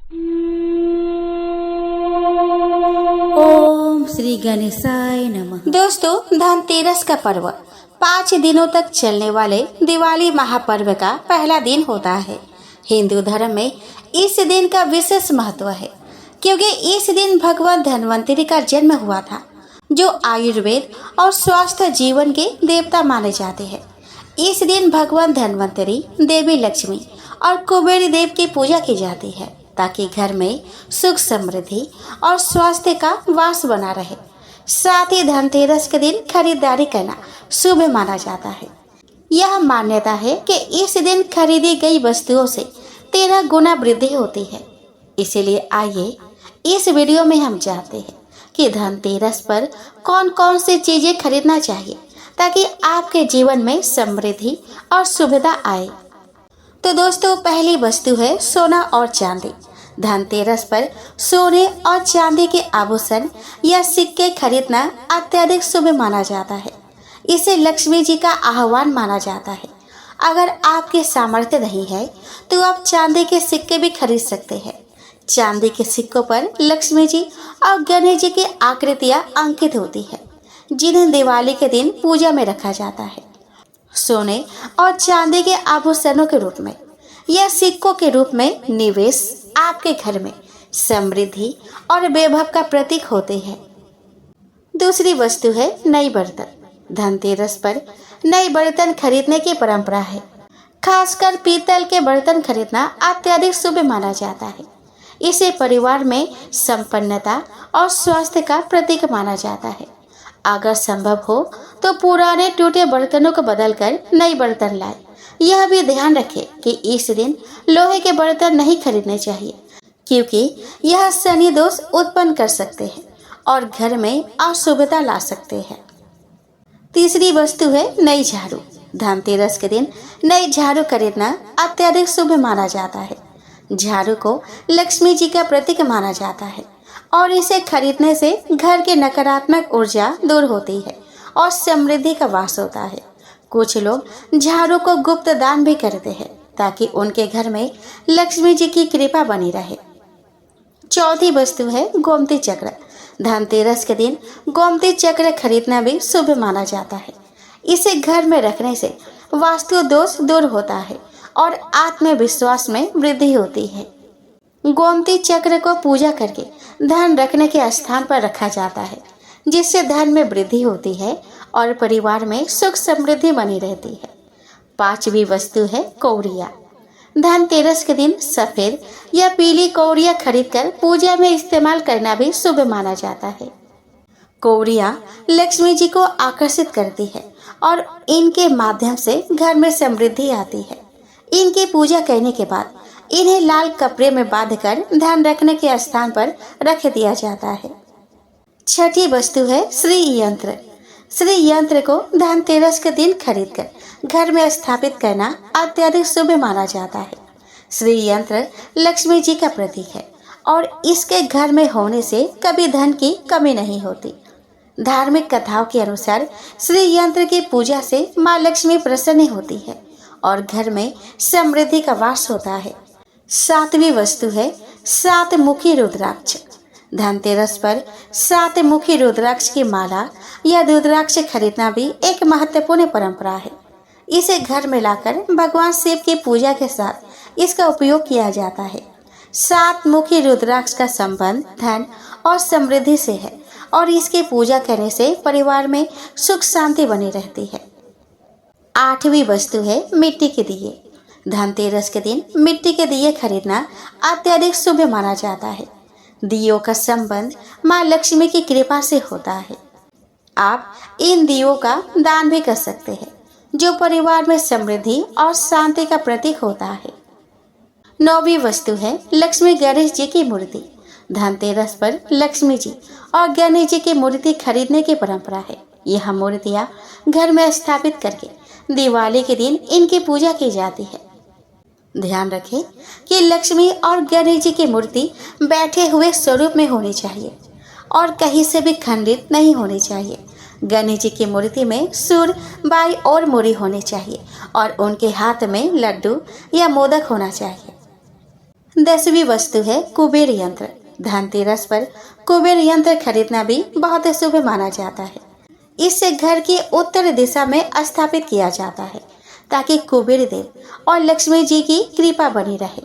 ओम श्री गणेशाय नमः। दोस्तों, धनतेरस का पर्व 5 दिनों तक चलने वाले दिवाली महापर्व का पहला दिन होता है। हिंदू धर्म में इस दिन का विशेष महत्व है क्योंकि इस दिन भगवान धन्वंतरि का जन्म हुआ था, जो आयुर्वेद और स्वास्थ्य जीवन के देवता माने जाते हैं। इस दिन भगवान धन्वंतरि, देवी लक्ष्मी और कुबेर देव की पूजा की जाती है ताकि घर में सुख समृद्धि और स्वास्थ्य का वास बना रहे। साथ ही धनतेरस के दिन खरीदारी करना शुभ माना जाता है। यह मान्यता है कि इस दिन खरीदी गई वस्तुओं से 13 गुना वृद्धि होती है। इसीलिए आइए इस वीडियो में हम जानते हैं कि धनतेरस पर कौन कौन सी चीजें खरीदना चाहिए ताकि आपके जीवन में समृद्धि और सुविधा आए। तो दोस्तों, पहली वस्तु है सोना और चांदी। धनतेरस पर सोने और चांदी के आभूषण या सिक्के खरीदना अत्यधिक शुभ माना जाता है। इसे लक्ष्मी जी का आह्वान माना जाता है। अगर आपके सामर्थ्य नहीं है तो आप चांदी के सिक्के भी खरीद सकते हैं। चांदी के सिक्कों पर लक्ष्मी जी और गणेश जी की आकृतियां अंकित होती है, जिन्हें दिवाली के दिन पूजा में रखा जाता है। सोने और चांदी के आभूषणों के रूप में या सिक्कों के रूप में निवेश आपके घर में समृद्धि और वैभव का प्रतीक होते हैं। दूसरी वस्तु है नई बर्तन। धनतेरस पर नए बर्तन खरीदने की परंपरा है। खासकर पीतल के बर्तन खरीदना अत्यधिक शुभ माना जाता है। इसे परिवार में संपन्नता और स्वास्थ्य का प्रतीक माना जाता है। अगर संभव हो तो पुराने टूटे बर्तनों को बदलकर नए बर्तन लाएं। यह भी ध्यान रखें कि इस दिन लोहे के बर्तन नहीं खरीदने चाहिए क्योंकि यह शनि दोष उत्पन्न कर सकते हैं और घर में अशुभता ला सकते हैं। तीसरी वस्तु है नई झाड़ू। धनतेरस के दिन नई झाड़ू खरीदना अत्यधिक शुभ माना जाता है। झाड़ू को लक्ष्मी जी का प्रतीक माना जाता है और इसे खरीदने से घर की नकारात्मक ऊर्जा दूर होती है और समृद्धि का वास होता है। कुछ लोग झाड़ू को गुप्त दान भी करते हैं ताकि उनके घर में लक्ष्मी जी की कृपा बनी रहे। चौथी वस्तु है गोमती चक्र। धनतेरस के दिन गोमती चक्र खरीदना भी शुभ माना जाता है। इसे घर में रखने से वास्तु दोष दूर होता है और आत्मविश्वास में वृद्धि होती है। गोमती चक्र को पूजा करके धन रखने के स्थान पर रखा जाता है, जिससे धन में वृद्धि होती है और परिवार में सुख समृद्धि बनी रहती है। पांचवी वस्तु है कौड़िया। धनतेरस के दिन सफेद या पीली कौड़िया खरीदकर पूजा में इस्तेमाल करना भी शुभ माना जाता है। कौड़िया लक्ष्मी जी को आकर्षित करती है और इनके माध्यम से घर में समृद्धि आती है। इनकी पूजा करने के बाद इन्हें लाल कपड़े में बांधकर धन रखने के स्थान पर रख दिया जाता है। छठी वस्तु है श्री यंत्र। श्री यंत्र को धनतेरस के दिन खरीदकर घर में स्थापित करना अत्यधिक शुभ माना जाता है। श्री यंत्र लक्ष्मी जी का प्रतीक है और इसके घर में होने से कभी धन की कमी नहीं होती। धार्मिक कथाओं के अनुसार श्री यंत्र की पूजा से माँ लक्ष्मी प्रसन्न होती है और घर में समृद्धि का वास होता है। सातवीं वस्तु है 7 मुखी रुद्राक्ष। धनतेरस पर 7 मुखी रुद्राक्ष की माला या रुद्राक्ष खरीदना भी एक महत्वपूर्ण परंपरा है। इसे घर में लाकर भगवान शिव की पूजा के साथ इसका उपयोग किया जाता है। 7 मुखी रुद्राक्ष का संबंध धन और समृद्धि से है और इसकी पूजा करने से परिवार में सुख शांति बनी रहती है। आठवीं वस्तु है मिट्टी के दिए। धनतेरस के दिन मिट्टी के दिए खरीदना अत्यधिक शुभ माना जाता है। दियों का संबंध माँ लक्ष्मी की कृपा से होता है। आप इन दियों का दान भी कर सकते हैं, जो परिवार में समृद्धि और शांति का प्रतीक होता है। 9वीं वस्तु है लक्ष्मी गणेश जी की मूर्ति। धनतेरस पर लक्ष्मी जी और गणेश जी की मूर्ति खरीदने की परंपरा है। यह मूर्तियाँ घर में स्थापित करके दिवाली के दिन इनकी पूजा की जाती है। ध्यान रखें कि लक्ष्मी और गणेश जी की मूर्ति बैठे हुए स्वरूप में होनी चाहिए और कहीं से भी खंडित नहीं होनी चाहिए। गणेश जी की मूर्ति में सूर्य बाई और मुड़ी होनी चाहिए और उनके हाथ में लड्डू या मोदक होना चाहिए। 10वीं वस्तु है कुबेर यंत्र। धनतेरस पर कुबेर यंत्र खरीदना भी बहुत शुभ माना जाता है। इसे घर की उत्तर दिशा में स्थापित किया जाता है ताकि कुबेर देव और लक्ष्मी जी की कृपा बनी रहे।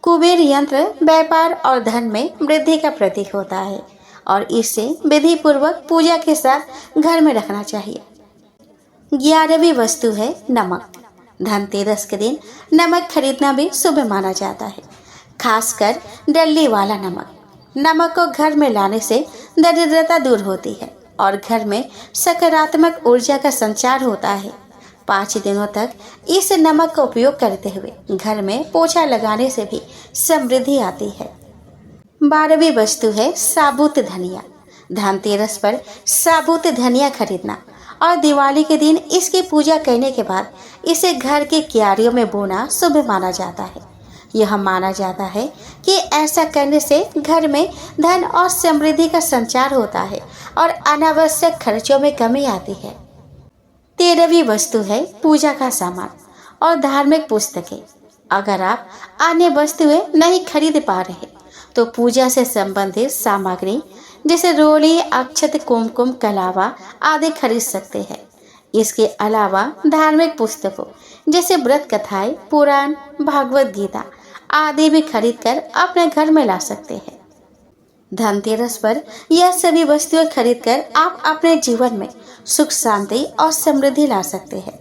कुबेर यंत्र व्यापार और धन में वृद्धि का प्रतीक होता है और इसे विधि पूर्वक पूजा के साथ घर में रखना चाहिए। 11वीं वस्तु है नमक। धनतेरस के दिन नमक खरीदना भी शुभ माना जाता है, खासकर डल्ली वाला नमक। नमक को घर में लाने से दरिद्रता दूर होती है और घर में सकारात्मक ऊर्जा का संचार होता है। 5 दिनों तक इस नमक का उपयोग करते हुए घर में पोछा लगाने से भी समृद्धि आती है। 12वीं वस्तु है साबुत धनिया। धनतेरस पर साबुत धनिया खरीदना और दिवाली के दिन इसकी पूजा करने के बाद इसे घर के क्यारियों में बोना शुभ माना जाता है। यह माना जाता है कि ऐसा करने से घर में धन और समृद्धि का संचार होता है और अनावश्यक खर्चों में कमी आती है। 13वीं वस्तु है पूजा का सामान और धार्मिक पुस्तकें। अगर आप अन्य वस्तुएं नहीं खरीद पा रहे तो पूजा से संबंधित सामग्री जैसे रोली, अक्षत, कुमकुम, कलावा आदि खरीद सकते हैं। इसके अलावा धार्मिक पुस्तकों जैसे व्रत कथाएं, पुराण, भागवत गीता आदि भी खरीदकर अपने घर में ला सकते हैं। धनतेरस पर यह सभी वस्तुएं खरीदकर आप अपने जीवन में सुख, शांति और समृद्धि ला सकते हैं।